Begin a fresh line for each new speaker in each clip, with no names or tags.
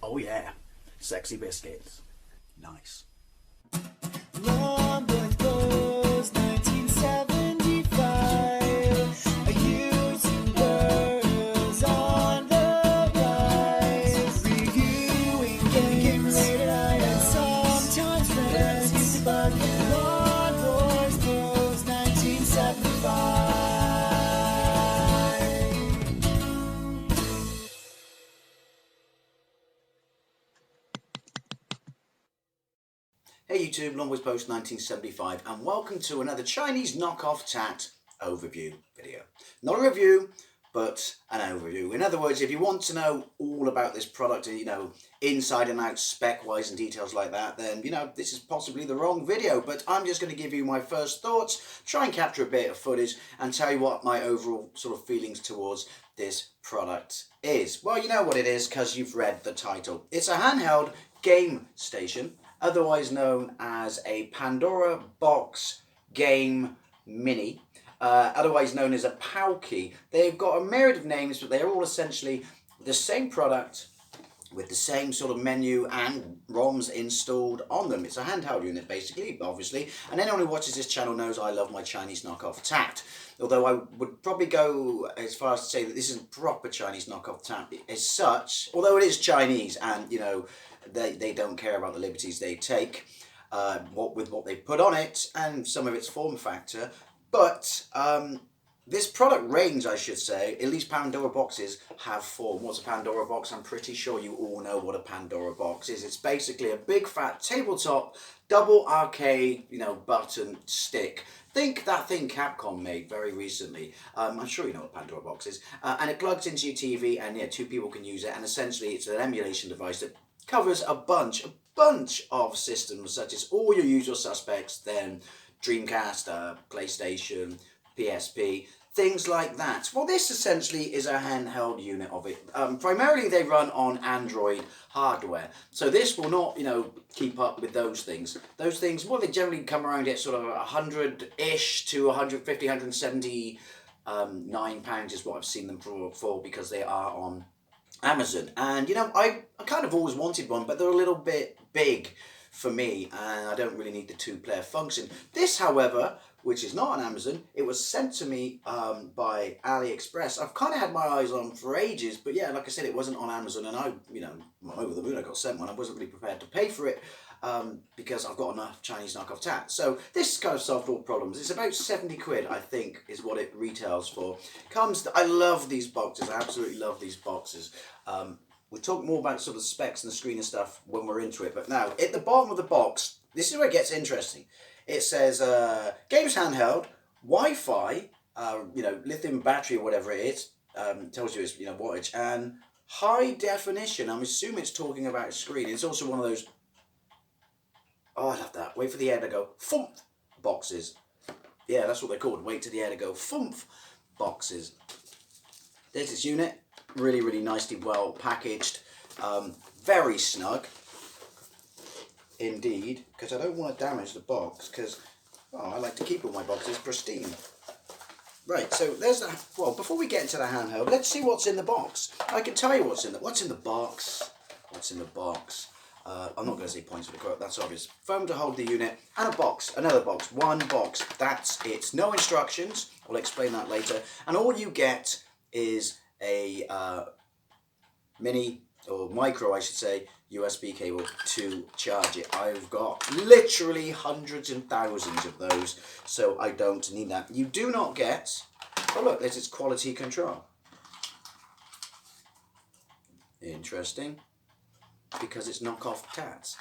Oh yeah, sexy biscuits. Nice.
Long boys blues, 1975. YouTubers on the rise. Reviewing games late at night and sometimes friends used to bug. Long boys blues, 1975.
Hey YouTube, Longboys Post 1975, and welcome to another Chinese knockoff tat overview video. Not a review, but an overview. In other words, if you want to know all about this product and, inside and out, spec-wise and details like that, then, this is possibly the wrong video. But I'm just going to give you my first thoughts, try and capture a bit of footage, and tell you what my overall sort of feelings towards this product is. Well, you know what it is, because you've read the title. It's a handheld game station, otherwise known as a Pandora Box Game Mini, otherwise known as a POWkey. They've got a myriad of names, but they're all essentially the same product with the same sort of menu and ROMs installed on them. It's a handheld unit basically, obviously, and anyone who watches this channel knows I love my Chinese knockoff tat. Although I would probably go as far as to say that this isn't proper Chinese knockoff tat as such, although it is Chinese and, they don't care about the liberties they take with what they put on it and some of its form factor. But this product range, I should say, at least Pandora boxes have form. What's a Pandora box? I'm pretty sure you all know what a Pandora box is. It's basically a big fat tabletop double arcade, button stick. Think that thing Capcom made very recently. I'm sure you know what Pandora box is. And it plugs into your TV, and two people can use it. And essentially, it's an emulation device that covers a bunch of systems, such as all your usual suspects, then Dreamcast, PlayStation, PSP, things like that. Well, this essentially is a handheld unit of it. Primarily they run on Android hardware, so this will not, keep up with those things. Those things, well, they generally come around at sort of 100-ish to 150, 170 £9 is what I've seen them for, because they are on Amazon. And I kind of always wanted one, but they're a little bit big for me, and I don't really need the two-player function. This, however, which is not on Amazon, it was sent to me by AliExpress. I've kind of had my eyes on for ages, but yeah, like I said, it wasn't on Amazon, and I'm over the moon I got sent one. I wasn't really prepared to pay for it because I've got enough Chinese knockoff tat. So this kind of solved all problems. It's about 70 quid, I think, is what it retails for. I love these boxes. I absolutely love these boxes. We'll talk more about sort of specs and the screen and stuff when we're into it. But now, at the bottom of the box, this is where it gets interesting. It says, games handheld, Wi-Fi, lithium battery or whatever it is, tells you its, wattage, and high definition. I'm assuming it's talking about a screen. It's also one of those, oh, I love that. Wait for the air to go, thump boxes. Yeah, that's what they're called. Wait till the air to go, thump boxes. There's this unit. Really, really nicely well packaged, very snug indeed, because I don't want to damage the box, because I like to keep all my boxes pristine. Right, so there's that. Well, before we get into the handheld, let's see what's in the box. I can tell you what's in the box. What's in the box? I'm not going to say points for the quote, that's obvious. Foam to hold the unit, and a box, another box, one box. That's it. No instructions. I'll explain that later. And all you get is a mini, or micro I should say, USB cable to charge it. I've got literally hundreds and thousands of those, so I don't need that. You do not get, oh look, there's its quality control. Interesting, because it's knockoff tats.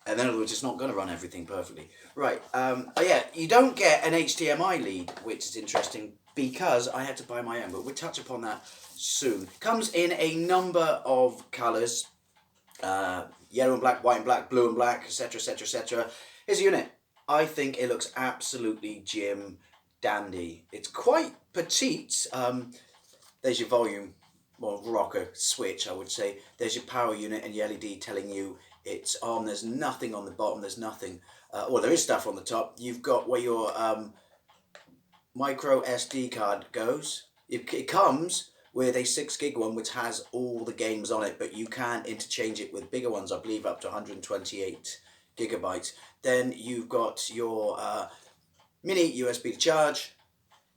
And in other words, it's not going to run everything perfectly. Right, yeah, you don't get an HDMI lead, which is interesting, because I had to buy my own, but we'll touch upon that soon. Comes in a number of colours, yellow and black, white and black, blue and black, etc, etc, etc. Here's a unit. I think it looks absolutely gym dandy. It's quite petite. There's your volume, well, rocker switch, I would say. There's your power unit and your LED telling you it's on. There's nothing on the bottom. There's nothing. Well, there is stuff on the top. You've got where your micro SD card goes. It comes with a 6 gig one which has all the games on it, but you can interchange it with bigger ones, I believe up to 128 gigabytes. Then you've got your mini USB to charge,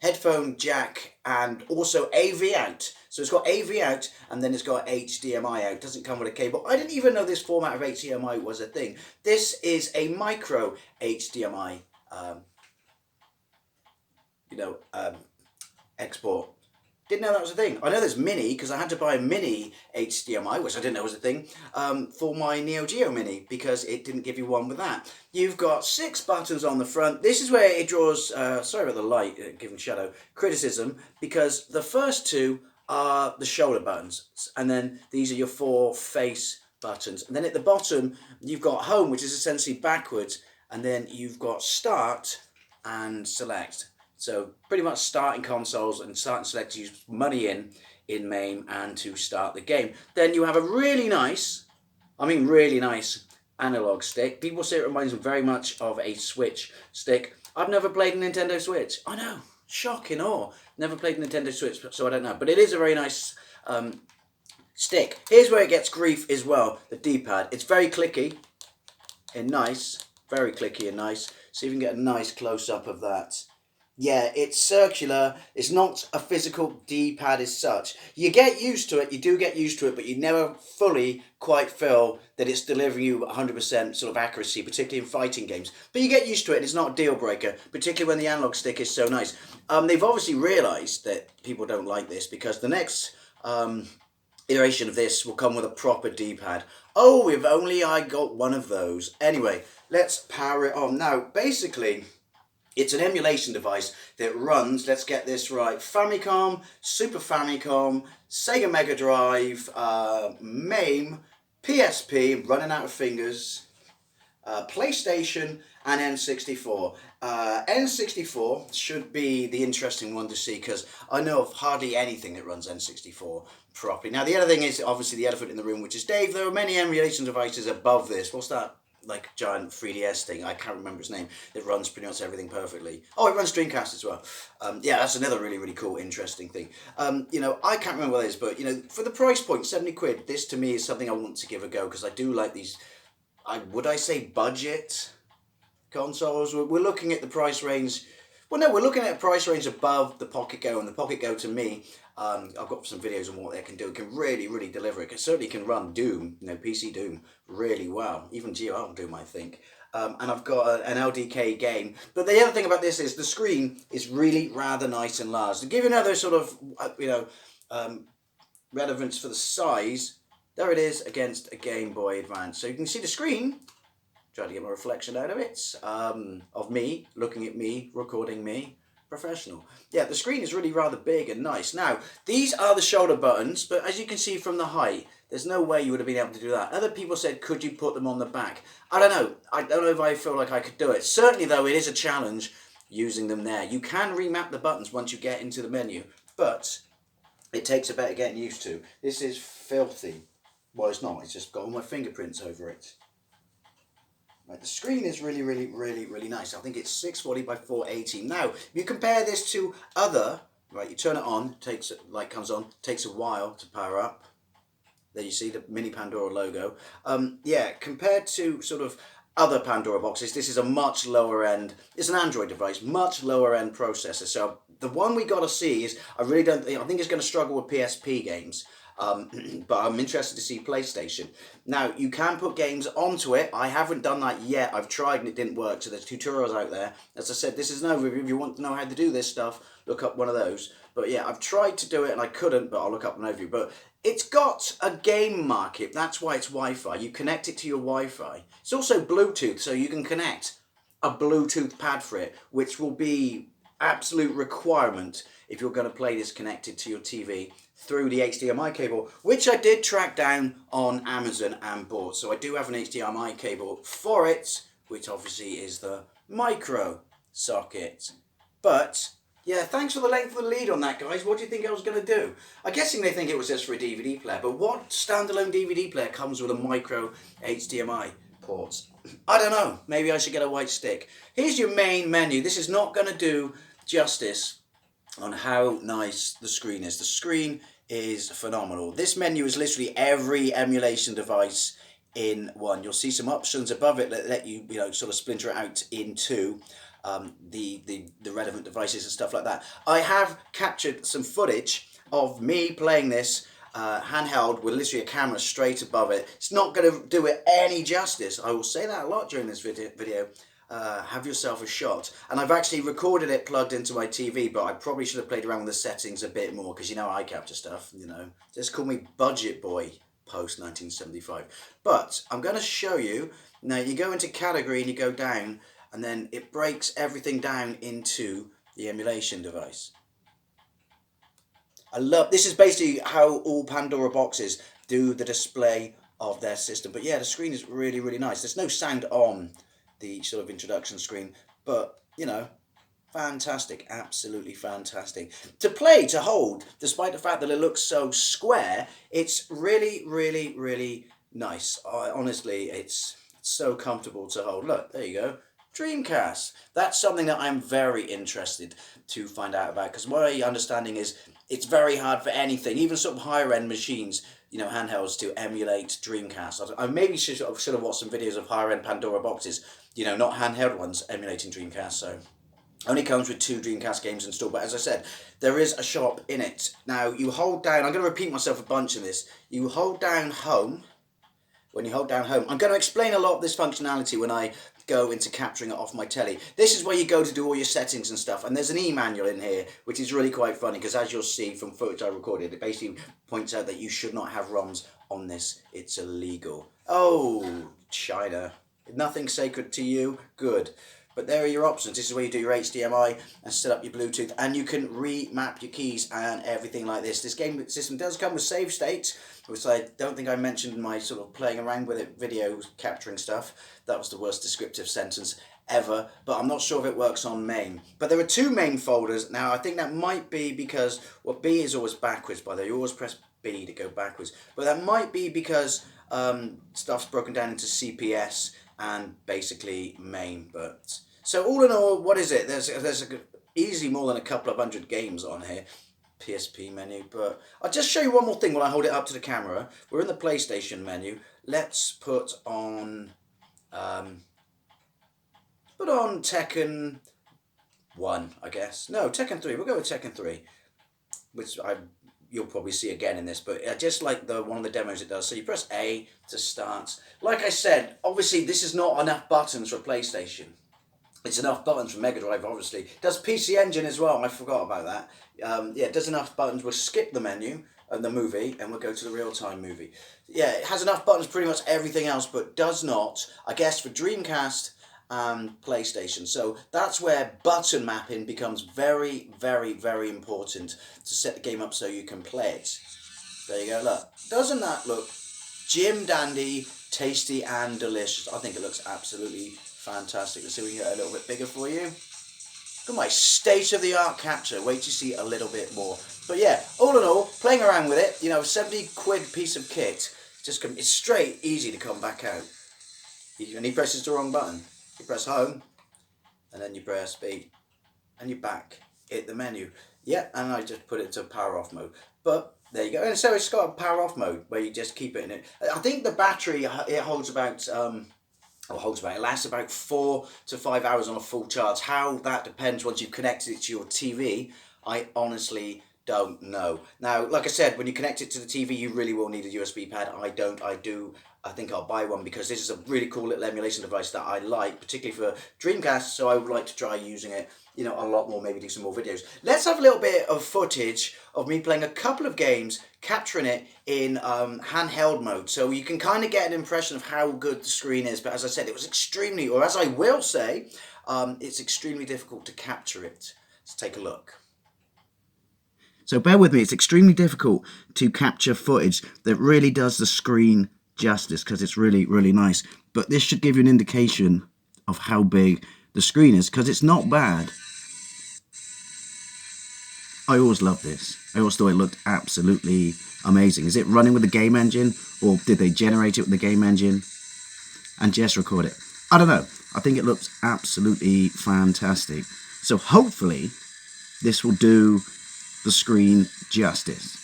headphone jack, and also AV out. So it's got AV out and then it's got HDMI out. It doesn't come with a cable. I didn't even know this format of HDMI was a thing. This is a micro HDMI export. Didn't know that was a thing. I know there's mini because I had to buy a mini HDMI, which I didn't know was a thing, for my Neo Geo Mini because it didn't give you one with that. You've got 6 buttons on the front. This is where it draws, sorry about the light, giving shadow, criticism, because the first 2 are the shoulder buttons, and then these are your 4 face buttons. And then at the bottom, you've got home, which is essentially backwards, and then you've got start and select. So pretty much starting consoles and start and select to use money in MAME and to start the game. Then you have a really nice analog stick. People say it reminds them very much of a Switch stick. I've never played a Nintendo Switch. I know, shocking awe. Never played a Nintendo Switch, so I don't know. But it is a very nice stick. Here's where it gets grief as well, the D-pad. It's very clicky and nice, very clicky and nice. See if you can get a nice close-up of that. Yeah, it's circular. It's not a physical D-pad as such. You get used to it, you do get used to it, but you never fully quite feel that it's delivering you 100% sort of accuracy, particularly in fighting games. But you get used to it and it's not a deal breaker, particularly when the analog stick is so nice. They've obviously realised that people don't like this because the next iteration of this will come with a proper D-pad. Oh, if only I got one of those. Anyway, let's power it on. Now, basically, it's an emulation device that runs, let's get this right, Famicom, Super Famicom, Sega Mega Drive, MAME, PSP, running out of fingers, PlayStation, and N64. N64 should be the interesting one to see because I know of hardly anything that runs N64 properly. Now the other thing is obviously the elephant in the room, which is Dave, there are many emulation devices above this. What's that? Like giant 3DS thing, I can't remember its name, that runs pretty much everything perfectly. Oh, it runs Dreamcast as well. Yeah, that's another really, really cool, interesting thing. I can't remember what it is, but, for the price point, 70 quid, this to me is something I want to give a go, because I do like these, would I say budget consoles? We're looking at the price range, well, no, we're looking at a price range above the Pocket Go, and the Pocket Go to me, I've got some videos on what they can do. It can really, really deliver. It certainly can run Doom, PC Doom, really well. Even GOL Doom, I think. And I've got an LDK game. But the other thing about this is the screen is really rather nice and large. To give you another sort of, relevance for the size, there it is against a Game Boy Advance. So you can see the screen. Try to get my reflection out of it, of me, looking at me, recording me. Professional. Yeah, the screen is really rather big and nice. Now, these are the shoulder buttons, but as you can see from the height, there's no way you would have been able to do that. Other people said, could you put them on the back? I don't know. I don't know if I feel like I could do it. Certainly, though, it is a challenge using them there. You can remap the buttons once you get into the menu, but it takes a bit of getting used to. This is filthy. Well, it's not. It's just got all my fingerprints over it. Right, the screen is really, really, really, really nice. I think it's 640 by 480. Now, if you compare this to other, right, you turn it on, light comes on, takes a while to power up. There you see the mini Pandora logo. Yeah, compared to sort of other Pandora boxes, this is a much lower end, it's an Android device, much lower end processor. So the one we got to see is, I think it's going to struggle with PSP games. But I'm interested to see PlayStation. Now, you can put games onto it. I haven't done that yet. I've tried and it didn't work, so there's tutorials out there. As I said, this is an overview. If you want to know how to do this stuff, look up one of those. But yeah, I've tried to do it and I couldn't, but I'll look up an overview. But it's got a game market. That's why it's Wi-Fi. You connect it to your Wi-Fi. It's also Bluetooth, so you can connect a Bluetooth pad for it, which will be absolute requirement if you're going to play this connected to your TV through the HDMI cable, which I did track down on Amazon and bought. So I do have an HDMI cable for it, which obviously is the micro socket. But yeah, thanks for the length of the lead on that, guys. What do you think I was going to do? I'm guessing they think it was just for a DVD player, but what standalone DVD player comes with a micro HDMI port? I don't know. Maybe I should get a white stick. Here's your main menu. This is not going to do justice on how nice the screen is. The screen is phenomenal. This menu is literally every emulation device in one. You'll see some options above it that let you, sort of splinter it out into the relevant devices and stuff like that. I have captured some footage of me playing this handheld with literally a camera straight above it. It's not going to do it any justice. I will say that a lot during this video. Have yourself a shot. And I've actually recorded it plugged into my TV, but I probably should have played around with the settings a bit more, because I capture stuff, Just call me Budget Boy post 1975. But I'm going to show you. Now you go into category and you go down, and then it breaks everything down into the emulation device. This is basically how all Pandora boxes do the display of their system. But yeah, the screen is really, really nice. There's no sound on the sort of introduction screen, but fantastic, absolutely fantastic. To hold, despite the fact that it looks so square, it's really, really, really nice. Honestly, it's so comfortable to hold. Look, there you go. Dreamcast. That's something that I'm very interested to find out about, because my understanding is it's very hard for anything, even sort of higher end machines, handhelds, to emulate Dreamcast. I maybe should have watched some videos of higher end Pandora boxes, not handheld ones emulating Dreamcast. So only comes with 2 Dreamcast games installed, but as I said, there is a shop in it. Now you hold down, I'm going to repeat myself a bunch in this, you hold down home. When you hold down home, I'm going to explain a lot of this functionality when I go into capturing it off my telly. This is where you go to do all your settings and stuff, and there's an e-manual in here, which is really quite funny, because as you'll see from footage I recorded, it basically points out that you should not have ROMs on this. It's illegal. Oh, China. Nothing sacred to you? Good. But there are your options. This is where you do your HDMI and set up your Bluetooth, and you can remap your keys and everything like this. This game system does come with save states, which I don't think I mentioned in my sort of playing around with it video capturing stuff. That was the worst descriptive sentence ever, but I'm not sure if it works on main. But there are 2 main folders. Now I think that might be because, well, B is always backwards, by the way. You always press B to go backwards. But that might be because stuff's broken down into CPS and basically main. But so all in all, what is it? There's easily more than a couple of hundred games on here. PSP menu, but I'll just show you one more thing when I hold it up to the camera. We're in the PlayStation menu. Let's put on Tekken 1, I guess. No, Tekken 3. We'll go with Tekken 3, which you'll probably see again in this, but just like one of the demos it does. So you press A to start. Like I said, obviously this is not enough buttons for PlayStation. It's enough buttons for Mega Drive, obviously. It does PC Engine as well, I forgot about that. Yeah, it does enough buttons. We'll skip the menu and the movie, and we'll go to the real-time movie. Yeah, it has enough buttons pretty much everything else, but does not, I guess, for Dreamcast and PlayStation. So that's where button mapping becomes very, very, very important to set the game up so you can play it. There you go, look. Doesn't that look Jim Dandy, tasty and delicious? I think it looks absolutely fantastic. Let's see if we can get a little bit bigger for you. Look at my state-of-the-art capture. Wait to see a little bit more. But yeah, all in all, playing around with it, 70 quid piece of kit. It's straight, easy to come back out. And he presses the wrong button. You press home, and then you press B, and you're back. Hit the menu. Yeah, and I just put it to power off mode. But there you go. And so it's got a power off mode where you just keep it in it. I think the battery, it holds about... it lasts about 4 to 5 hours on a full charge. How that depends once you've connected it to your TV, I honestly don't know. Now, like I said, when you connect it to the TV, you really will need a USB pad. I don't. I do. I think I'll buy one, because this is a really cool little emulation device that I like, particularly for Dreamcast, so I would like to try using it, a lot more, maybe do some more videos. Let's have a little bit of footage of me playing a couple of games, capturing it in handheld mode, so you can kind of get an impression of how good the screen is. But as I said, it was extremely, or as I will say, it's extremely difficult to capture it. Let's take a look. So bear with me, it's extremely difficult to capture footage that really does the screen justice, because it's really, really nice. But this should give you an indication of how big the screen is, because it's not bad. I always loved this. I always thought it looked absolutely amazing. Is it running with the game engine, or did they generate it with the game engine and just record it? I don't know. I think it looks absolutely fantastic. So hopefully this will do the screen justice.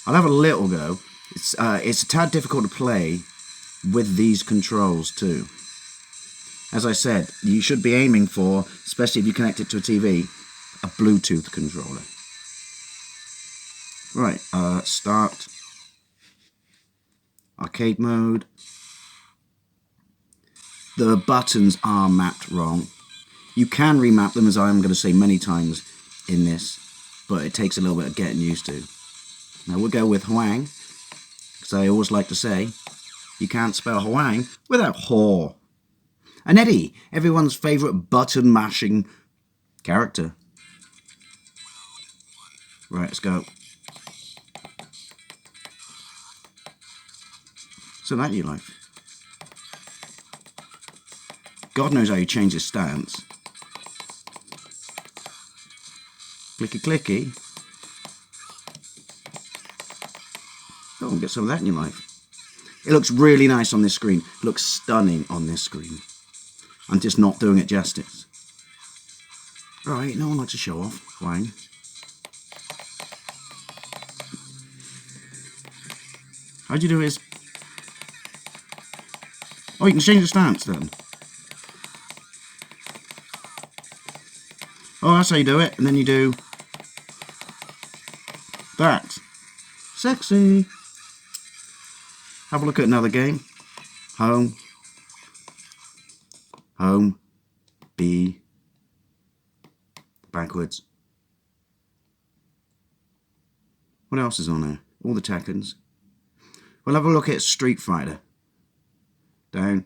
I'll have a little go. It's a tad difficult to play with these controls too. As I said, you should be aiming for, especially if you connect it to a TV, a Bluetooth controller. Right, start. Arcade mode. The buttons are mapped wrong. You can remap them, as I am going to say many times in this, but it takes a little bit of getting used to. Now we'll go with Huang, because I always like to say, you can't spell Huang without Haw. And Eddie, everyone's favourite button-mashing character. Right, let's go. So that you like. God knows how you change his stance. Clicky clicky. Oh, get some of that in your life. It looks really nice on this screen. It looks stunning on this screen. I'm just not doing it justice. Right, no one likes to show off. Fine. How'd you do his... Oh, you can change the stance then. Oh, that's how you do it. And then you do... that. Sexy. Have a look at another game. Home. Home. B. Backwards. What else is on there? All the Tekkens. We'll have a look at Street Fighter. Down.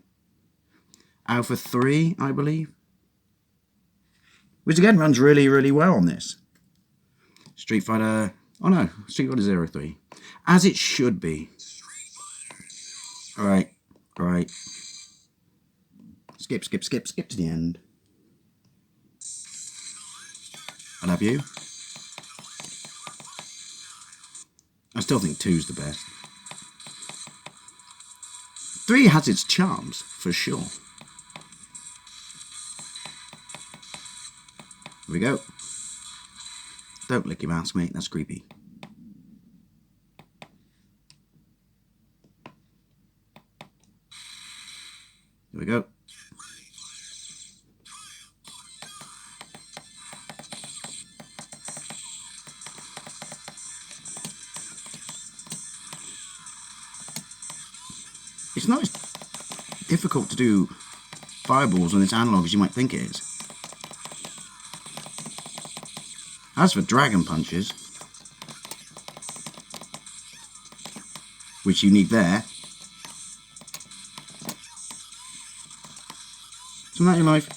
Alpha 3, I believe. Which again runs really, really well on this. Street Fighter... oh no, Street Fighter 03. As it should be. Alright, right. Skip, skip, skip, skip to the end. I'll have you. I still think 2's the best. 3 has its charms, for sure. Here we go. Don't lick your mouse, mate. That's creepy. Here we go. It's not as difficult to do fireballs on its analog as you might think it is. As for dragon punches, which you need there, isn't that your life?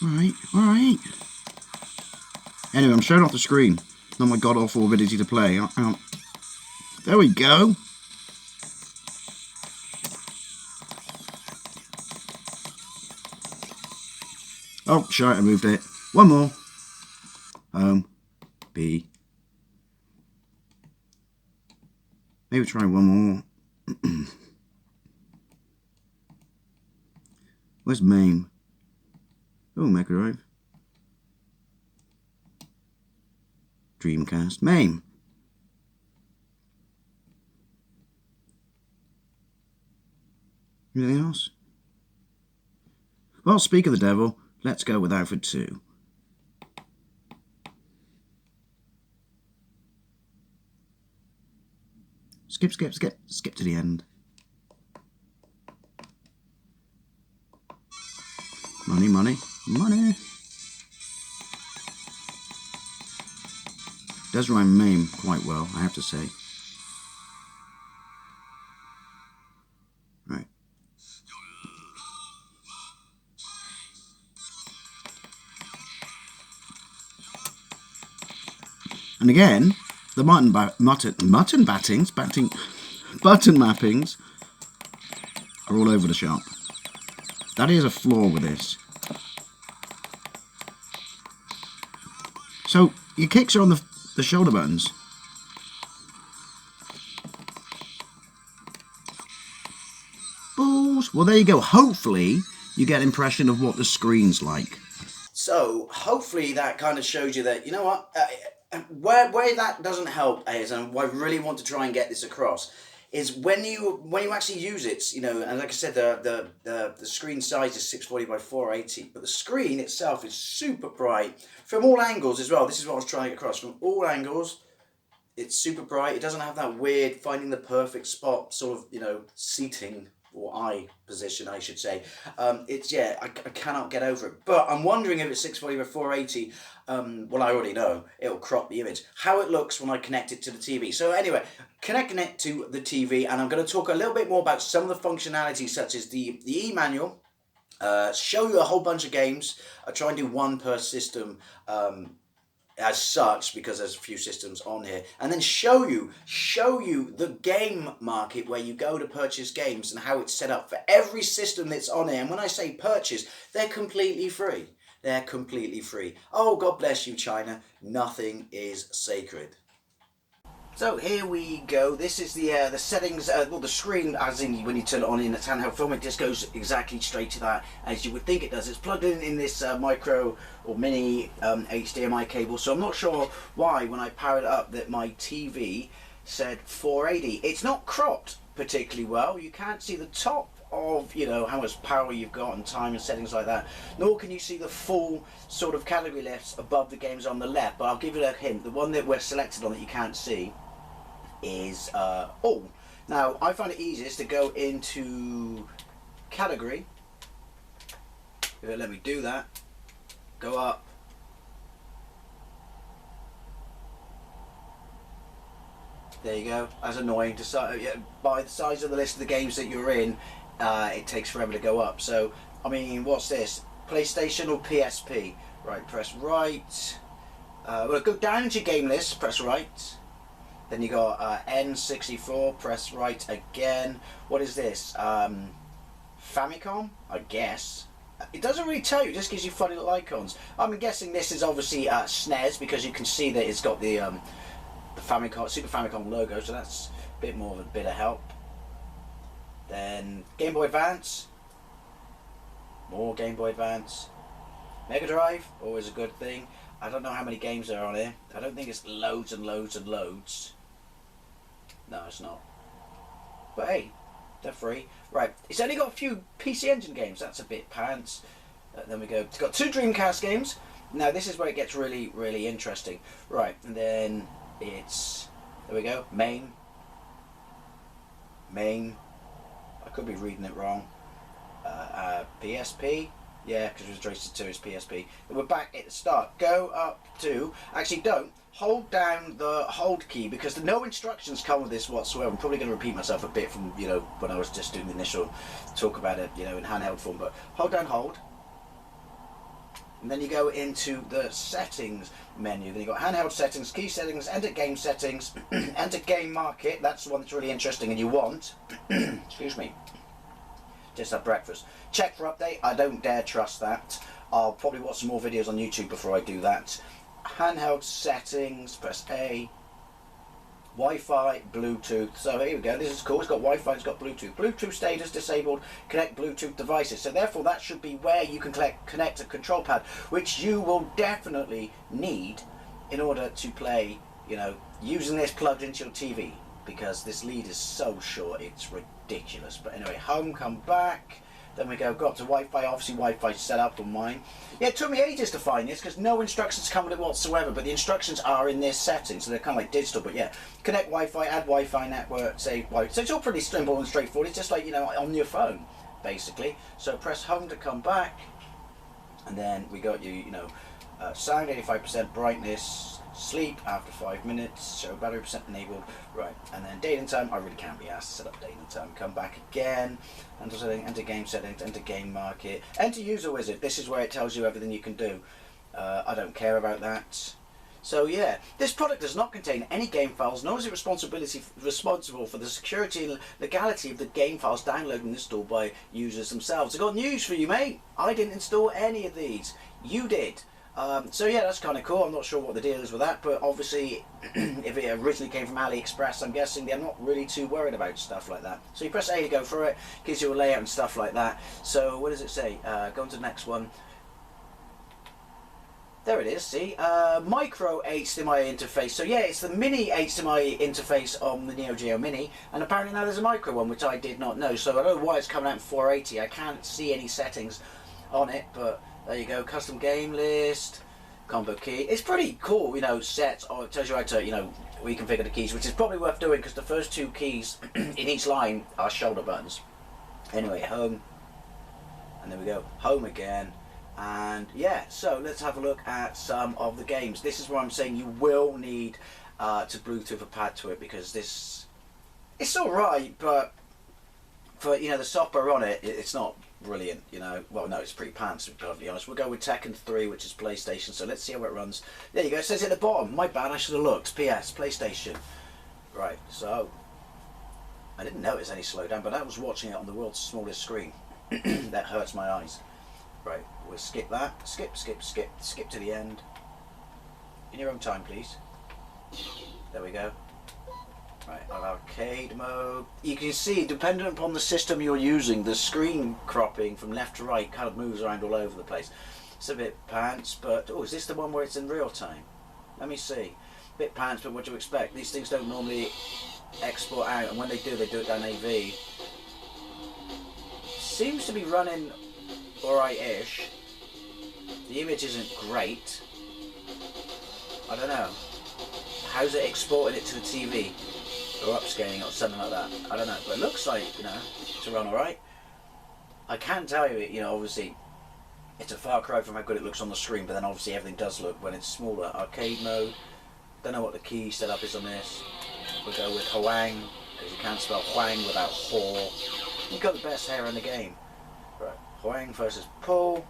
Alright, alright. Anyway, I'm showing off the screen. Not my god-awful ability to play. There we go. Oh, shite, I moved it. One more. Home. B. Maybe try one more. Where's MAME? Oh, Mega Drive. Dreamcast. MAME. Anything else? Well, speak of the devil, let's go with Alfred 2. Skip, skip, skip, skip to the end. Money, money, money. Does rhyme MAME quite well, I have to say. Right. And again, the button mappings are all over the shop. That is a flaw with this. So your kicks are on the shoulder buttons. Balls. Well, there you go. Hopefully you get an impression of what the screen's like. So hopefully that kind of shows you that, you know what, where that doesn't help is, and what I really want to try and get this across, is when you actually use it, you know, and like I said, the screen size is 640 by 480, but the screen itself is super bright from all angles as well. This is what I was trying to get across. From all angles, it's super bright. It doesn't have that weird finding the perfect spot sort of, you know, seating or eye position, I should say. It's, yeah, I cannot get over it. But I'm wondering if it's 640 by 480, well, I already know, it'll crop the image. How it looks when I connect it to the TV. So anyway, connecting it to the TV, and I'm going to talk a little bit more about some of the functionalities, such as the e-manual, show you a whole bunch of games. I try and do one per system, as such, because there's a few systems on here, and then show you the game market where you go to purchase games and how it's set up for every system that's on here. And when I say purchase, they're completely free. They're completely free. Oh, God bless you, China. Nothing is sacred. So here we go. This is the settings, well, the screen, as in when you turn it on in a handheld film, it just goes exactly straight to that, as you would think it does. It's plugged in this micro or mini HDMI cable, so I'm not sure why when I powered it up that my TV said 480. It's not cropped particularly well. You can't see the top of, you know, how much power you've got and time and settings like that, nor can you see the full sort of category lists above the games on the left. But I'll give you a hint. The one that we're selected on that you can't see is all. Now I find it easiest to go into category. If it let me do that, go up, there you go. That's annoying to by the size of the list of the games that you're in, it takes forever to go up. So I mean, what's this, PlayStation or PSP? Right, press right. Well, go down into your game list, press right. Then you got N64, press right again. What is this? Famicom, I guess. It doesn't really tell you, it just gives you funny little icons. I'm guessing this is obviously SNES, because you can see that it's got the Famicom, Super Famicom logo, so that's a bit more of a bit of help. Then Game Boy Advance, more Game Boy Advance. Mega Drive, always a good thing. I don't know how many games there are on here. I don't think it's loads and loads and loads. No, it's not. But hey, they're free. Right, it's only got a few PC Engine games. That's a bit pants. Then we go. It's got 2 Dreamcast games. Now this is where it gets really, really interesting. Right, and then it's, there we go. Main. I could be reading it wrong. PSP. Yeah, because it was traced to his PSP. And we're back at the start. Go up to, actually don't, hold down the hold key, because no instructions come with this whatsoever. I'm probably going to repeat myself a bit from, you know, when I was just doing the initial talk about it, you know, in handheld form, but hold down hold. And then you go into the settings menu. Then you've got handheld settings, key settings, enter game settings, enter game market. That's the one that's really interesting and you want. Excuse me. Just had breakfast. Check for update. I don't dare trust that. I'll probably watch some more videos on YouTube before I do that. Handheld settings, press A. Wi-Fi, Bluetooth. So here we go. This is cool. It's got Wi-Fi, it's got Bluetooth. Bluetooth status disabled. Connect Bluetooth devices. So therefore that should be where you can connect a control pad, which you will definitely need in order to play, you know, using this plugged into your TV, because this lead is so short, it's ridiculous. But anyway, home, come back. Then we go up to Wi-Fi. Obviously Wi-Fi set up on mine. Yeah, it took me ages to find this because no instructions come with it whatsoever, but the instructions are in this setting, so they're kind of like digital. But yeah, connect Wi-Fi, add Wi-Fi network, save Wi-Fi. So it's all pretty simple and straightforward. It's just like, you know, on your phone, basically. So press home to come back, and then we got you know, sound 85% brightness, sleep after 5 minutes, show battery percent enabled, right, and then date and time. I really can't be asked to set up date and time. Come back again, enter game settings, enter game market, enter user wizard. This is where it tells you everything you can do. I don't care about that. So yeah, this product does not contain any game files, nor is it responsible for the security and legality of the game files downloaded and installed by users themselves. I got news for you, mate. I didn't install any of these. You did. So yeah, that's kind of cool. I'm not sure what the deal is with that, but obviously if it originally came from AliExpress, I'm guessing they're not really too worried about stuff like that. So you press A to go for it, gives you a layout and stuff like that. So what does it say? Go on to the next one. There it is, see? Micro HDMI interface. So yeah, it's the mini HDMI interface on the Neo Geo Mini, and apparently now there's a micro one, which I did not know. So I don't know why it's coming out in 480. I can't see any settings on it, but there you go. Custom game list, combo key. It's pretty cool, you know, set. Oh, it tells you how to, you know, reconfigure the keys, which is probably worth doing because the first 2 keys in each line are shoulder buttons. Anyway, home. And there we go. Home again. And yeah, so let's have a look at some of the games. This is where I'm saying you will need to Bluetooth a pad to it, because this, it's alright, but for, you know, the software on it, it's not brilliant, you know. Well, no, it's pretty pants, to be perfectly honest. We'll go with Tekken 3, which is PlayStation, so let's see how it runs. There you go, it says at the bottom. My bad, I should have looked. PS, PlayStation. Right, so I didn't notice any slowdown, but I was watching it on the world's smallest screen. That hurts my eyes. Right, we'll skip that. Skip to the end. In your own time, please. There we go. Right, arcade mode. You can see, dependent upon the system you're using, the screen cropping from left to right kind of moves around all over the place. It's a bit pants, but... Oh, is this the one where it's in real time? Let me see. Bit pants, but what do you expect? These things don't normally export out, and when they do it down AV. Seems to be running alright-ish. The image isn't great. I don't know. How's it exporting it to the TV? Or upscaling or something like that? I don't know. But it looks like, you know, to run alright. I can tell you, you know, obviously, it's a far cry from how good it looks on the screen, but then obviously everything does look when it's smaller. Arcade mode. Don't know what the key setup is on this. We'll go with Huang, because you can't spell Huang without Ho. You've got the best hair in the game. Right, Huang versus Paul.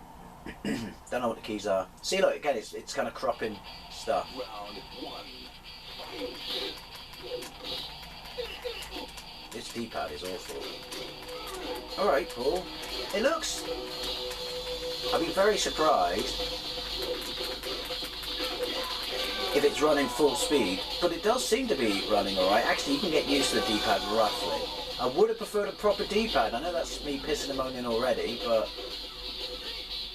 Don't know what the keys are. See, look, again, it's kind of cropping stuff. This D-pad is awful. Alright, Paul. It looks... I'd be very surprised if it's running full speed, but it does seem to be running alright. Actually, you can get used to the D-pad roughly. I would have preferred a proper D-pad. I know that's me pissing and moaning already, but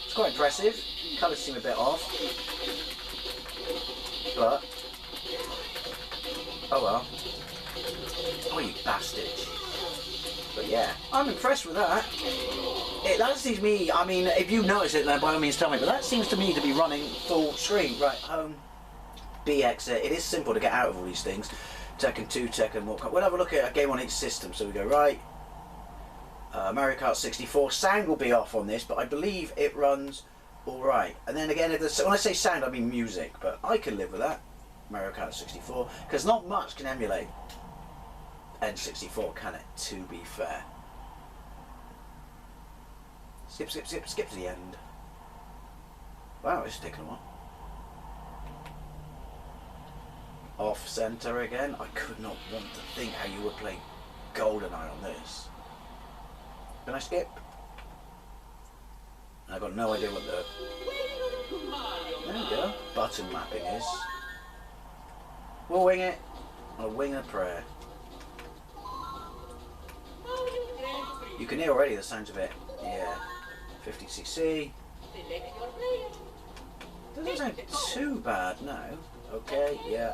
it's quite impressive. Colours seem a bit off, but oh well. Oh, you bastards. But yeah, I'm impressed with that. That seems to me, I mean, if you notice it, then by all means tell me, but that seems to me to be running full screen. Right, home, B exit. It is simple to get out of all these things. Tekken 2, Tekken, we'll have a look at a game on each system. So we go right, Mario Kart 64. Sound will be off on this, but I believe it runs alright. And then again, when I say sound, I mean music, but I can live with that. Mario Kart 64, because not much can emulate N64, can it, to be fair. Skip to the end. Wow, this is taking a while. Off center again. I could not want to think how you would play GoldenEye on this. Can I skip? I've got no idea what the... There we go. Button mapping is. We'll wing it. On a wing and a prayer. You can hear already the sounds of it. Yeah. 50cc. Doesn't sound too bad, no. Okay, yeah.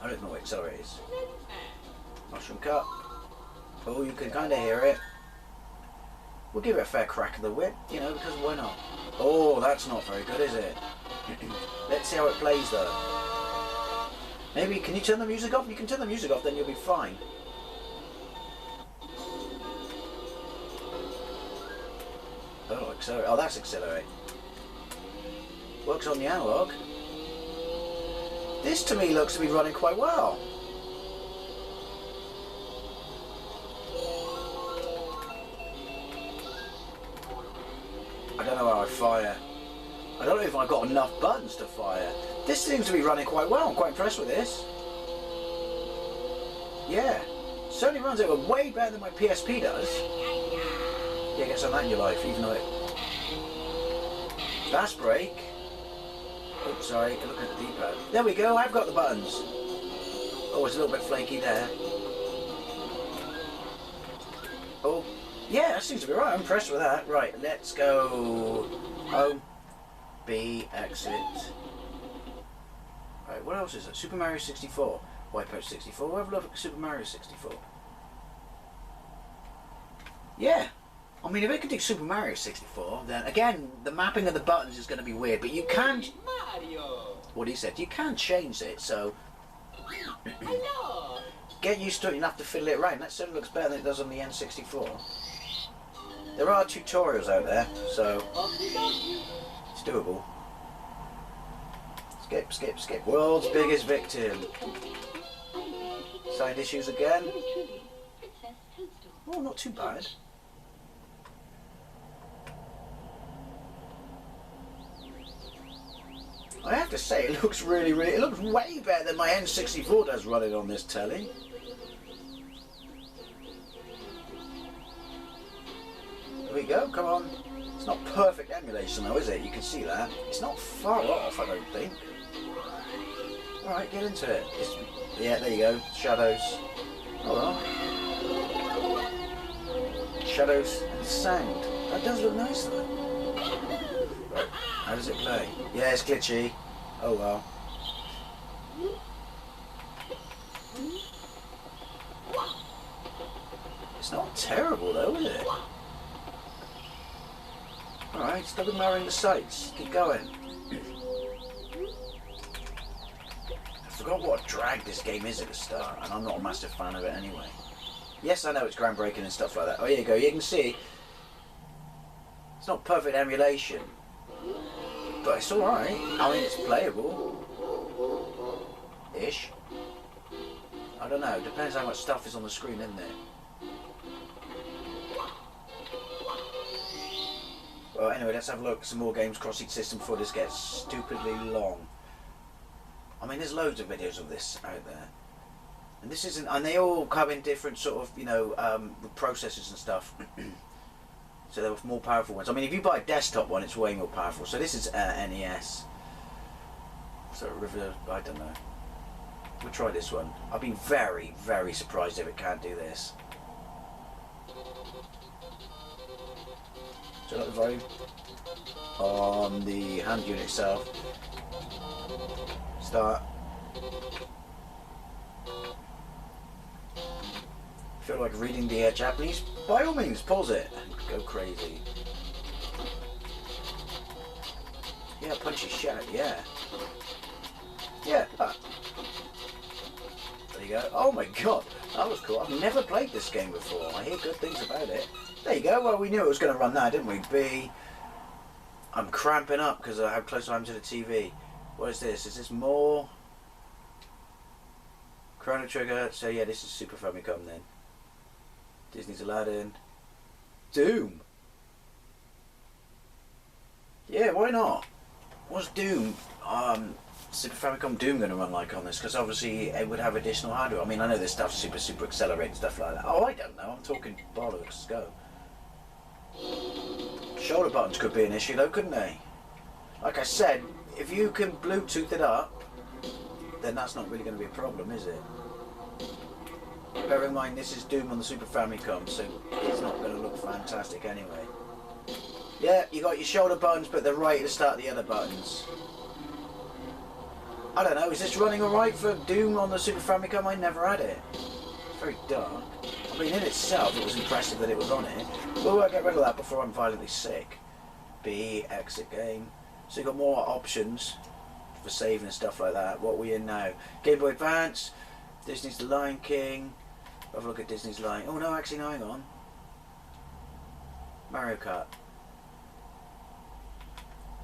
I don't know what accelerator is. Mushroom Cup. Oh, you can kind of hear it. We'll give it a fair crack of the whip, you know, because why not? Oh, that's not very good, is it? Let's see how it plays, though. Maybe, can you turn the music off? You can turn the music off, then you'll be fine. Oh, accelerate. Oh, that's accelerate. Works on the analog. This to me looks to be running quite well. I don't know how I fire. I don't know if I've got enough buttons to fire. This seems to be running quite well. I'm quite impressed with this. Yeah. Certainly runs it way better than my PSP does. Yeah, get some of that in your life, even though it... Fast break. Oh, sorry, look at the D-pad. There we go, I've got the buttons. Oh, it's a little bit flaky there. Yeah, that seems to be right. I'm impressed with that. Right, let's go home. B, exit. Right, what else is it? Super Mario 64. Wipeout 64. We'll have a look at Super Mario 64. Yeah. I mean, if it could do Super Mario 64, then again, the mapping of the buttons is going to be weird, but you can...
Mario.
What he said, you can change it, so...
Hello.
Get used to it, you'll have to fiddle it around. That certainly looks better than it does on the N64. There are tutorials out there, so it's doable. Skip, skip, skip. World's biggest victim. Side issues again. Oh, not too bad. I have to say, it looks it looks way better than my N64 does running on this telly. There we go, come on. It's not perfect emulation though, is it? You can see that. It's not far off, I don't think. Alright, get into it. Yeah, there you go. Shadows. Oh well. Shadows and sound. That does look nice though. Right, how does it play? Yeah, it's glitchy. Oh well. It's not terrible though, is it? Alright, stop admiring the sights. Keep going. I forgot what a drag this game is at the start, and I'm not a massive fan of it anyway. Yes, I know it's groundbreaking and stuff like that. Oh, here you go. You can see it's not perfect emulation, but it's alright. I mean, it's playable. Ish. I don't know. Depends how much stuff is on the screen, isn't it? Well, anyway, let's have a look at some more games cross each system before this gets stupidly long. I mean, there's loads of videos of this out there. And this isn't, and they all come in different sort of, you know, processors and stuff. So they're more powerful ones. I mean, if you buy a desktop one, it's way more powerful. So this is NES. So River, I don't know. We'll try this one. I've been very, very surprised if it can't do this. So like the volume on the hand unit itself. Start. Feel like reading the Japanese? By all means, pause it and go crazy. Yeah, punchy shot, yeah. Yeah. There you go. Oh my god, that was cool. I've never played this game before. I hear good things about it. There you go. Well, we knew it was going to run that, didn't we? B. I'm cramping up because of how close I am to the TV. What is this? Is this more? Chrono Trigger. So yeah, this is Super Famicom then. Disney's Aladdin. Doom. Yeah, why not? What's Doom? Super Famicom Doom going to run like on this? Because obviously it would have additional hardware. I mean, I know this stuff's super accelerated, stuff like that. Oh, I don't know. I'm talking bollocks. Let's go. Shoulder buttons could be an issue though, couldn't they? Like I said, if you can Bluetooth it up, then that's not really going to be a problem, is it? Bear in mind, this is Doom on the Super Famicom, so it's not going to look fantastic anyway. Yeah, you got your shoulder buttons, but they're right at the start of the other buttons. I don't know, is this running alright for Doom on the Super Famicom? I never had it. It's very dark. I mean, in itself, it was impressive that it was on it. We'll get rid of that before I'm violently sick. B, exit game. So you've got more options for saving and stuff like that. What are we in now? Game Boy Advance, Disney's The Lion King. Have a look at Disney's Lion. Oh no, actually, no, hang on. Mario Kart.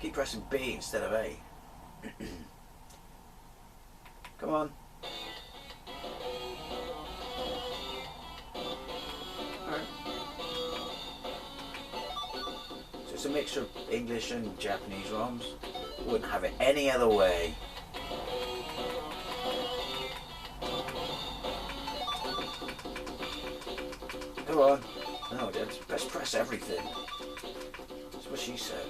Keep pressing B instead of A. Come on. Alright. So it's a mixture of English and Japanese ROMs. Wouldn't have it any other way. Go on. No, Dad, best press everything. That's what she said.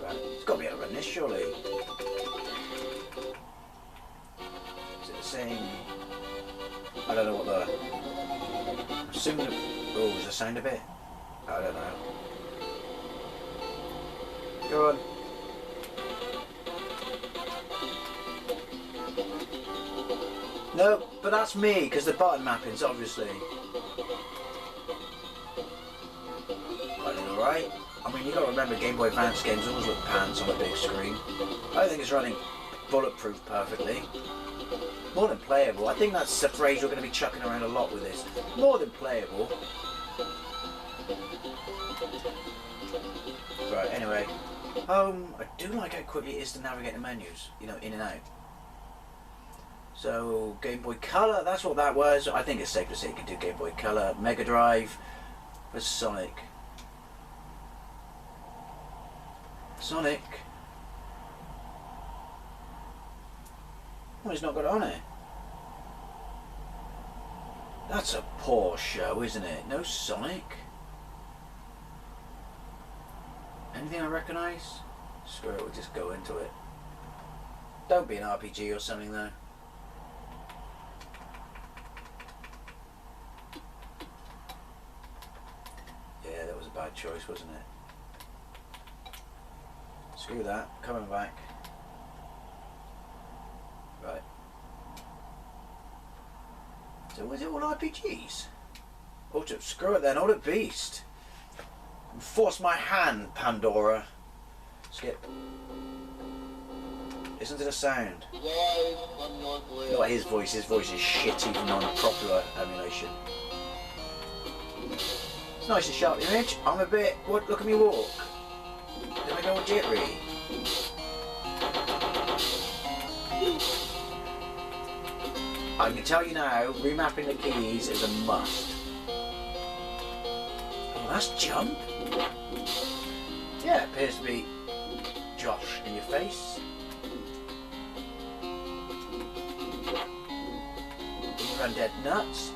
Right, it's got to be able to run this, surely. Is it the same? I don't know what the... I'm assuming the... Oh, is the sound a bit? I don't know. Go on. No, but that's me, because the button mappings, obviously. Running alright. I mean, you got to remember Game Boy Advance games always look pants on a big screen. I think it's running bulletproof perfectly. More than playable. I think that's a phrase you're going to be chucking around a lot with this. More than playable. Right, anyway. I do like how quickly it is to navigate the menus, you know, in and out. So, Game Boy Color, that's what that was. I think it's safe to say you can do Game Boy Color. Mega Drive for Sonic. Sonic. Oh, he's not got it on it. That's a poor show, isn't it? No Sonic. Anything I recognise? Screw it, we'll just go into it. Don't be an RPG or something though. Yeah, that was a bad choice, wasn't it? Screw that, coming back. Right. So was it all RPGs? Screw it then, Order Beast. Force my hand, Pandora. Skip. Listen to the sound. Not his voice is shit even on a proper emulation. It's nice and sharp image. I'm a bit, look at me walk. Did I go jittery? I can tell you now, remapping the keys is a must. Oh, that's jump. Yeah, it appears to be Josh in your face. You run dead nuts.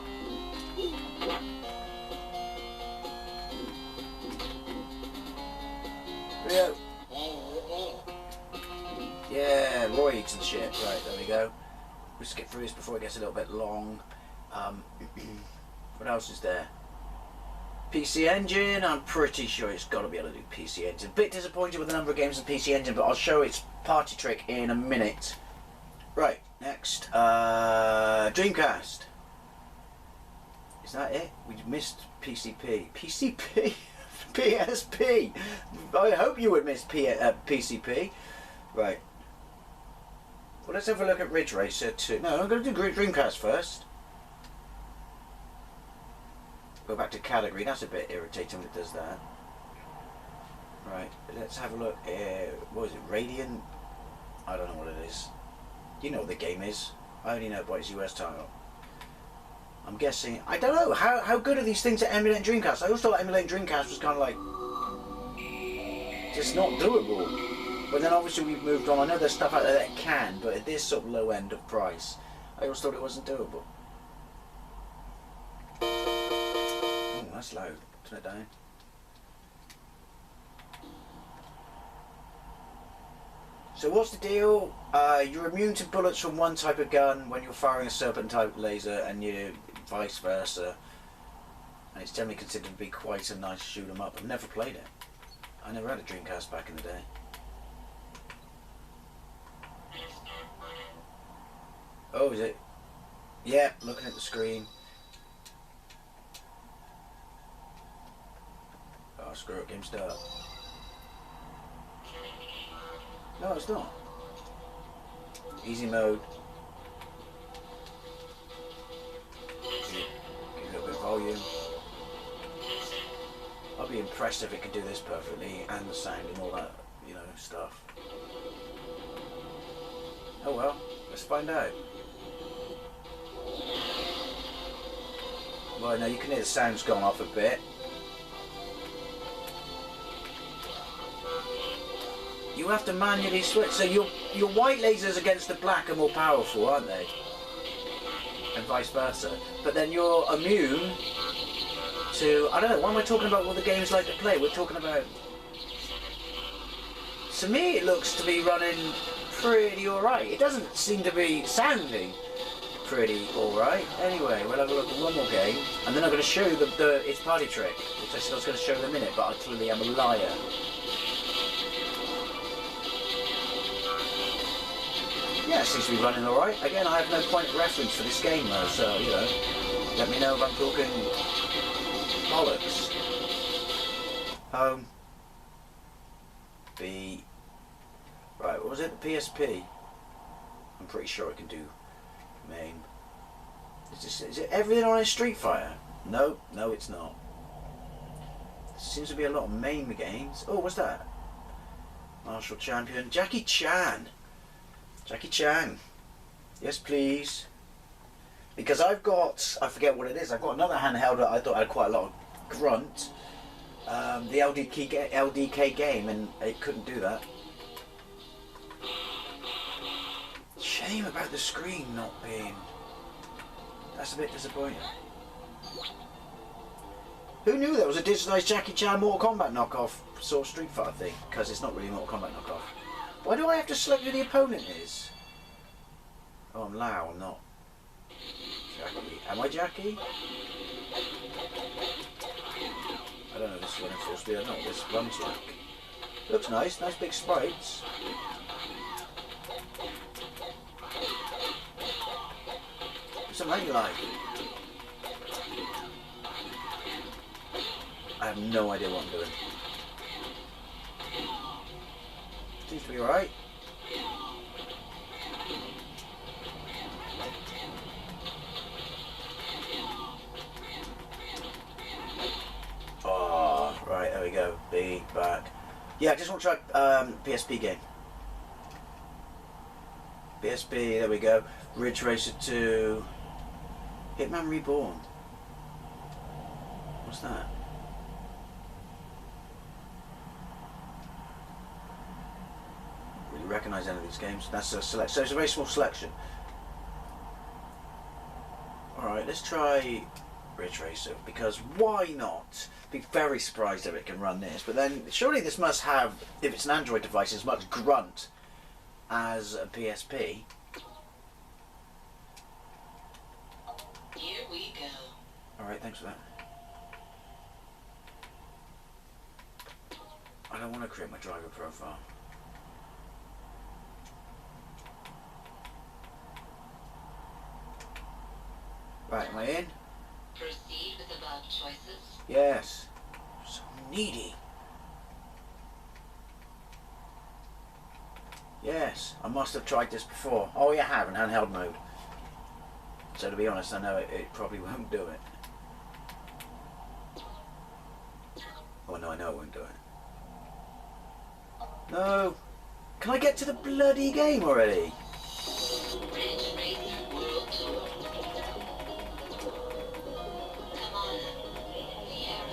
Rio. Yeah, roids and shit. Right, there we go. We'll skip through this before it gets a little bit long. What else is there? PC Engine, I'm pretty sure it's got to be able to do PC Engine. A bit disappointed with the number of games in PC Engine, but I'll show its party trick in a minute. Right, next. Dreamcast. Is that it? We missed PCP. PCP? PSP. I hope you would miss PCP. Right. Well, let's have a look at Ridge Racer 2. No, I'm going to do Dreamcast first. Go back to category. That's a bit irritating when it does that. Right, let's have a look. What is it? Radiant? I don't know what it is. You know what the game is. I only know it by its US title. I'm guessing. I don't know. How good are these things at emulating Dreamcast? I always thought emulating Dreamcast was kind of like just not doable. But then obviously we've moved on. I know there's stuff out there that can, but at this sort of low end of price, I always thought it wasn't doable. Oh, that's loud. Turn it down. So what's the deal? You're immune to bullets from one type of gun when you're firing a serpent type laser, and you vice versa. And it's generally considered to be quite a nice shoot 'em up. I've never played it. I never had a Dreamcast back in the day. Oh, is it? Yeah, looking at the screen. Oh, screw it, game start. No, it's not. Easy mode. Give it a little bit of volume. I'll be impressed if it can do this perfectly, and the sound and all that, you know, stuff. Oh well, let's find out. Well, no, you can hear the sound's gone off a bit. You have to manually switch, so your white lasers against the black are more powerful, aren't they? And vice versa. But then you're immune to, I don't know, why am I talking about what the games like to play? We're talking about, to me it looks to be running pretty alright. It doesn't seem to be sounding pretty alright. Anyway, we'll have a look at one more game, and then I'm going to show you its party trick, which I said I was going to show in a minute, but I clearly am a liar. Yeah, it seems to be running alright. Again, I have no point of reference for this game though, so, you know, let me know if I'm talking bollocks. Home. B. Right, what was it? PSP? I'm pretty sure I can do main. Is it everything on a Street Fighter? No, no it's not. Seems to be a lot of main games. Oh, what's that? Martial Champion. Jackie Chan. Jackie Chan. Yes, please. Because I've got, I forget what it is, I've got another handheld that I thought had quite a lot of grunt. The LDK game, and it couldn't do that. Shame about the screen not being... That's a bit disappointing. Who knew there was a digitalised Jackie Chan Mortal Kombat knockoff sort of Street Fighter thing? Because it's not really Mortal Kombat knockoff. Why do I have to select who the opponent is? Oh, I'm Lau, I'm not Jackie. Am I Jackie? I don't know this is what I'm supposed to be. I don't know what this runs like. Looks nice, nice big sprites. What's it like? I have no idea what I'm doing. Seems to be alright. Oh, right, there we go. B, back. Yeah, I just want to try PSP game. PSP, there we go. Ridge Racer 2. Hitman Reborn. What's that? Really recognise any of these games. That's a select. So it's a very small selection. Alright, let's try Ridge Racer, because why not? Be very surprised if it can run this, but then surely this must have, if it's an Android device, as much grunt as a PSP.
Here we go.
Alright, thanks for that. I don't want to create my driver profile. Right, am I in?
Proceed with above choices.
Yes. So needy. Yes, I must have tried this before. Oh, you have in handheld mode. So to be honest, I know it probably won't do it. Oh no, I know it won't do it. No! Can I get to the bloody game already?
Ridge Racer World Tour. Come on.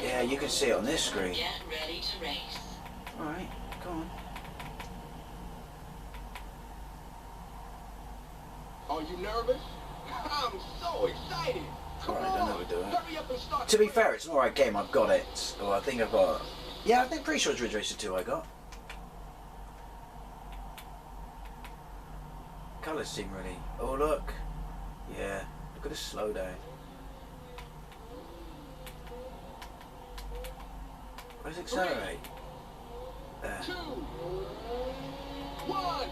Yeah, you can see it on this screen.
Get ready to race.
Alright, go on.
Are you nervous? I'm so excited. Come
Alright, I don't know
on.
what we're doing.
Hurry up and start.
To be fair, it's an alright game, I've got it. Or I think I've got... Yeah, I think pretty sure it's Ridge Racer 2 I got. Colours seem really... Oh look. Yeah, look at the slowdown. Where's it accelerate? There.
2, 1,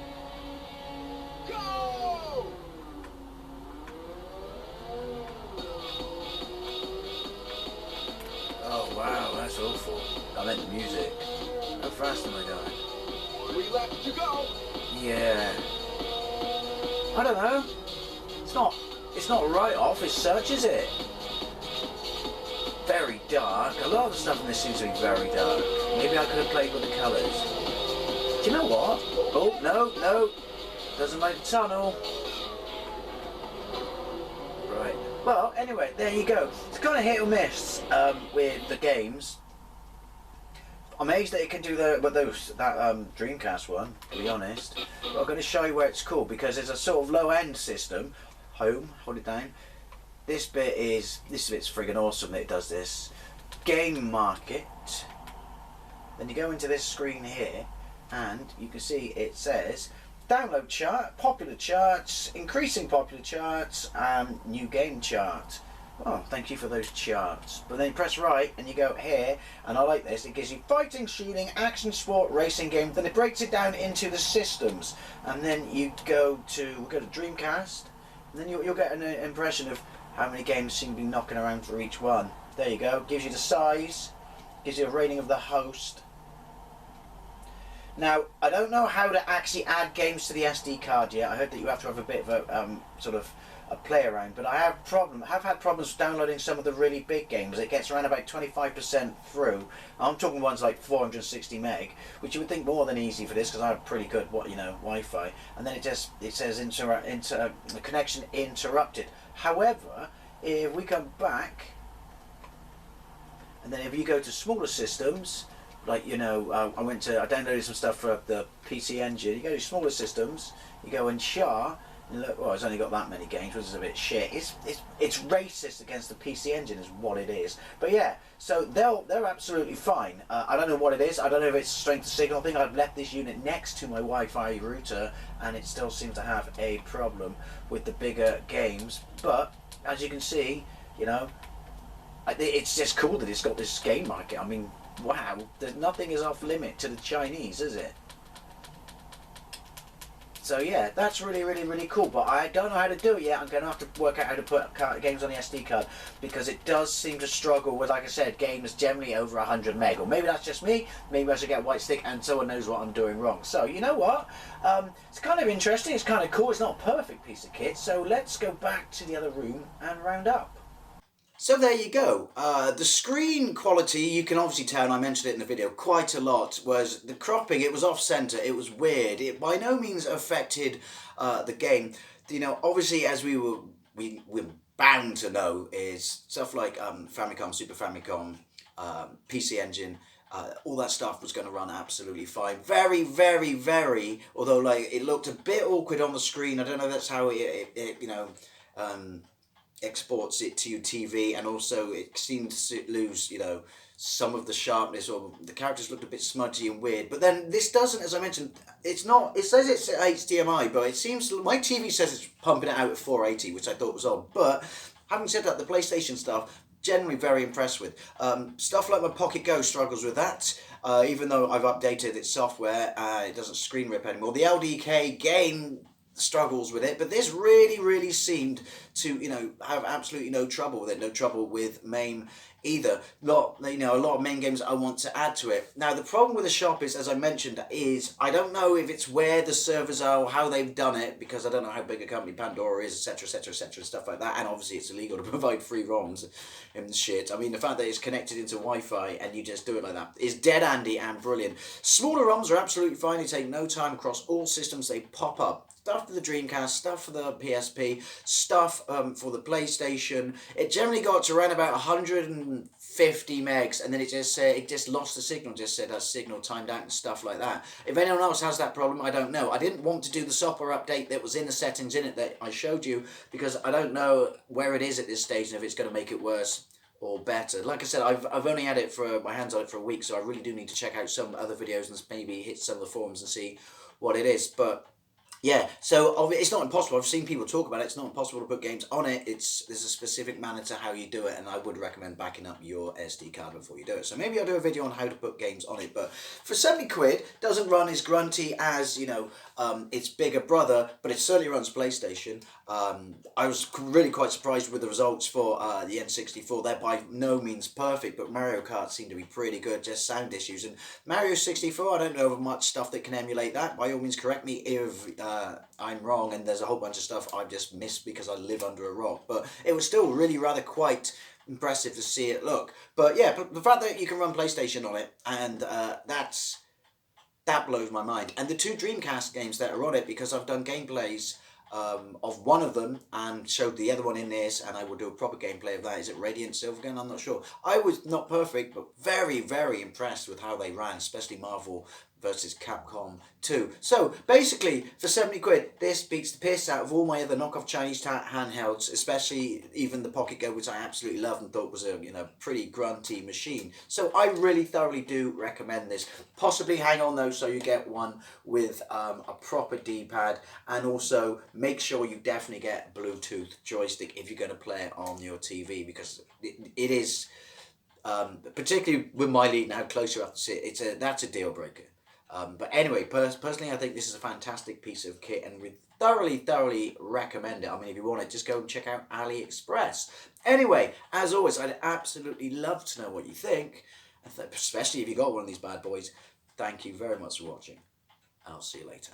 go!
Oh wow, that's awful. I meant the music. How fast am I going?
3 laps to go.
Yeah. I don't know. It's not right off as such, is it? Very dark. A lot of the stuff in this seems to be very dark. Maybe I could have played with the colours. Do you know what? Oh, no, no. Doesn't make the tunnel. Right. Well, anyway, there you go. It's kind of hit or miss with the games. I'm amazed that it can do that Dreamcast one, to be honest. But I'm going to show you where it's cool, because it's a sort of low-end system. Home, hold it down. This bit's friggin' awesome that it does this. Game Market. Then you go into this screen here, and you can see it says download chart, popular charts, increasing popular charts, and new game chart. Oh, thank you for those charts. But then you press right and you go here, and I like this. It gives you fighting, shooting, action, sport, racing game. Then it breaks it down into the systems, and then you go to Dreamcast, and then you'll get an impression of how many games seem to be knocking around for each one. There you go. Gives you the size, gives you a rating of the host. Now, I don't know how to actually add games to the SD card yet. I heard that you have to have a bit of a sort of a play around, but I have had problems downloading some of the really big games. It gets around about 25% through. I'm talking ones like 460 meg, which you would think more than easy for this because I have pretty good Wi-Fi. And then it says the connection interrupted. However, if we come back, and then if you go to smaller systems, like I downloaded some stuff for the PC Engine. You go to smaller systems, you go in SHA. And look, well, it's only got that many games, which is a bit shit. It's racist against the PC Engine, is what it is. But yeah, so they're absolutely fine. I don't know what it is. I don't know if it's a strength of signal thing. I've left this unit next to my Wi-Fi router, and it still seems to have a problem with the bigger games. But as you can see, it's just cool that it's got this game market. I mean, wow, nothing is off limit to the Chinese, is it? So yeah, that's really, really, really cool, but I don't know how to do it yet. I'm going to have to work out how to put games on the SD card, because it does seem to struggle with, like I said, games generally over 100 meg, or maybe that's just me, maybe I should get a white stick and someone knows what I'm doing wrong. So you know what, it's kind of interesting, it's kind of cool, it's not a perfect piece of kit, so let's go back to the other room and round up. So there you go. The screen quality, you can obviously tell, and I mentioned it in the video quite a lot, was the cropping. It was off-center. It was weird. It by no means affected the game. Obviously, as we're bound to know, is stuff like Famicom, Super Famicom, PC Engine, all that stuff was going to run absolutely fine. Very, very, very, although it looked a bit awkward on the screen. I don't know if that's how it exports it to your TV, and also it seemed to lose some of the sharpness, or the characters looked a bit smudgy and weird. But then this doesn't, as I mentioned, it says it's HDMI, but it seems my TV says it's pumping it out at 480, which I thought was odd. But having said that, the PlayStation stuff generally very impressed with. Stuff like my Pocket Go struggles with that, even though I've updated its software. It doesn't screen rip anymore. The LDK game struggles with it, but this really seemed to have absolutely no trouble with it. No trouble with MAME either. A lot of main games I want to add to it. Now the problem with the shop is, as I mentioned, is I don't know if it's where the servers are or how they've done it, because I don't know how big a company Pandora is, etc, stuff like that. And obviously it's illegal to provide free ROMs and shit. I mean, the fact that it's connected into Wi-Fi and you just do it like that is dead handy and brilliant. Smaller ROMs are absolutely fine. They take no time across all systems. They pop up. Stuff for the Dreamcast, stuff for the PSP, stuff for the PlayStation. It generally got to around about 150 megs, and then it just lost the signal. Just said signal timed out and stuff like that. If anyone else has that problem, I don't know. I didn't want to do the software update that was in the settings in it that I showed you, because I don't know where it is at this stage and if it's going to make it worse or better. Like I said, I've only had my hands on it for a week, so I really do need to check out some other videos and maybe hit some of the forums and see what it is. But yeah, so it's not impossible. I've seen people talk about it. It's not impossible to put games on it. There's a specific manner to how you do it, and I would recommend backing up your SD card before you do it. So maybe I'll do a video on how to put games on it. But for 70 quid, doesn't run as grunty as its bigger brother, but it certainly runs PlayStation. I was really quite surprised with the results for the N64. They're by no means perfect, but Mario Kart seemed to be pretty good. Just sound issues, and Mario 64, I don't know of much stuff that can emulate that. By all means, correct me if I'm wrong, and there's a whole bunch of stuff I've just missed because I live under a rock. But it was still really rather quite impressive to see it look. But yeah, the fact that you can run PlayStation on it, and that blows my mind. And the two Dreamcast games that are on it, because I've done gameplays of one of them and showed the other one in this, and I will do a proper gameplay of that. Is it Radiant Silvergun? I'm not sure. I was not perfect, but very, very impressed with how they ran, especially Marvel versus Capcom 2. So basically, for 70 quid, this beats the piss out of all my other knockoff Chinese handhelds, especially even the Pocket Go, which I absolutely love and thought was a pretty grunty machine. So I really thoroughly do recommend this. Possibly hang on though, so you get one with a proper D-pad, and also make sure you definitely get a Bluetooth joystick if you're going to play it on your TV, because it is. Particularly with my lead and how close you have to sit, that's a deal breaker. But anyway, personally, I think this is a fantastic piece of kit, and we thoroughly recommend it. I mean, if you want it, just go and check out AliExpress. Anyway, as always, I'd absolutely love to know what you think, especially if you got one of these bad boys. Thank you very much for watching, and I'll see you later.